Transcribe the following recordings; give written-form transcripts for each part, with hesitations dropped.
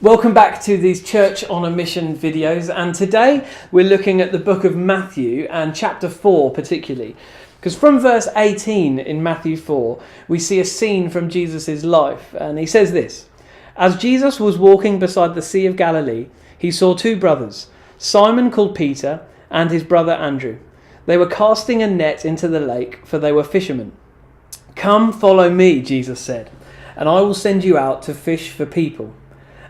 Welcome back to these Church on a Mission videos, and today we're looking at the book of Matthew and chapter 4 particularly, because from verse 18 in Matthew 4 we see a scene from Jesus' life, and he says this: "As Jesus was walking beside the Sea of Galilee, he saw two brothers, Simon called Peter and his brother Andrew. They were casting a net into the lake, for they were fishermen. 'Come, follow me,' Jesus said, 'and I will send you out to fish for people.'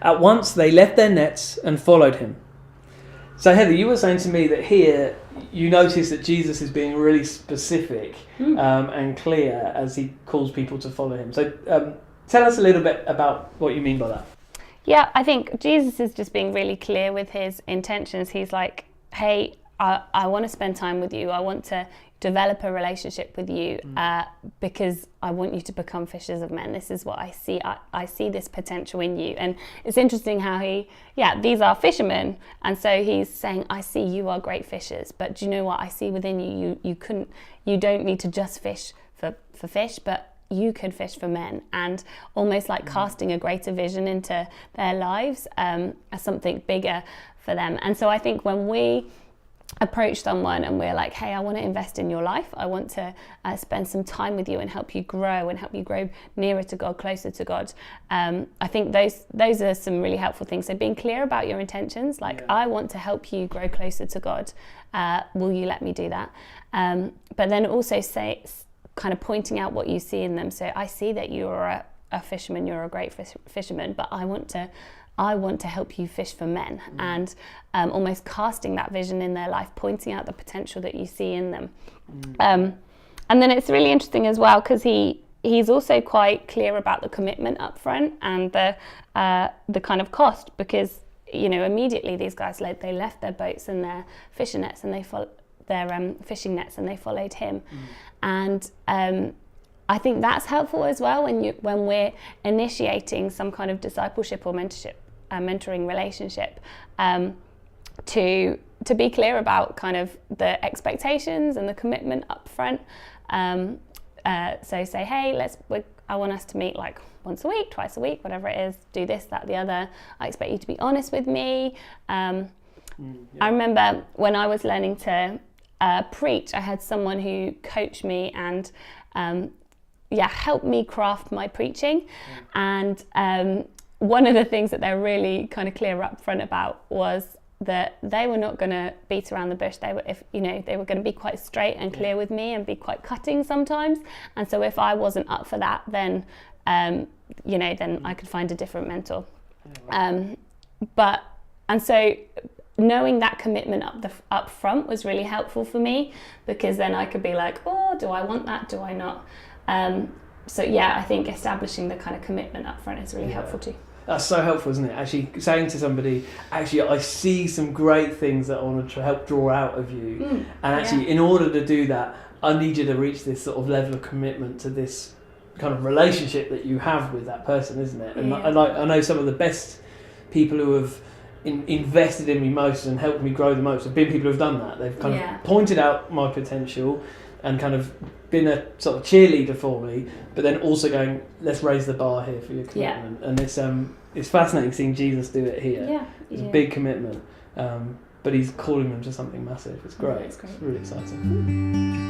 At once they left their nets and followed him." So Heather, you were saying to me that here you notice that Jesus is being really specific and clear as he calls people to follow him. So tell us a little bit about what you mean by that. Yeah, I think Jesus is just being really clear with his intentions. He's like, hey, I want to spend time with you. I want to develop a relationship with you because I want you to become fishers of men. This is what I see. I see this potential in you. And it's interesting how these are fishermen. And so he's saying, I see you are great fishers, but do you know what I see within you? You don't need to just fish for fish, but you could fish for men, and almost like casting a greater vision into their lives as something bigger for them. And so I think when we approach someone and we're like, hey, I want to invest in your life, I want to spend some time with you and help you grow nearer to God, closer to God, I think those are some really helpful things. So being clear about your intentions, like I want to help you grow closer to God, will you let me do that? But then also kind of pointing out what you see in them. So I see that you're a fisherman, you're a great fisherman, but I want to help you fish for men, and almost casting that vision in their life, pointing out the potential that you see in them. And then it's really interesting as well because he's also quite clear about the commitment up front and the kind of cost, because immediately these guys they left their boats and their fishing nets and they followed him. And I think that's helpful as well when we're initiating some kind of discipleship or mentoring relationship, to be clear about kind of the expectations and the commitment up front. So say, hey, I want us to meet like once a week, twice a week, whatever it is, do this, that, the other. I expect you to be honest with me. I remember when I was learning to preach, I had someone who coached me and helped me craft my preaching. And one of the things that they're really kind of clear up front about was that they were not going to beat around the bush. They were going to be quite straight and clear with me and be quite cutting sometimes. And so if I wasn't up for that, then then I could find a different mentor. And so knowing that commitment up front was really helpful for me, because then I could be like, oh, do I want that? Do I not? I think establishing the kind of commitment up front is really helpful too. That's so helpful, isn't it? Actually saying to somebody, I see some great things that I want to help draw out of you. And actually, in order to do that, I need you to reach this sort of level of commitment to this kind of relationship that you have with that person, isn't it? And I know some of the best people who have invested in me most and helped me grow the most have been people who have done that. They've kind of pointed out my potential and kind of been a sort of cheerleader for me, but then also going, let's raise the bar here for your commitment. And it's fascinating seeing Jesus do it here. It's a big commitment, but he's calling them to something massive. It's great. It's really exciting.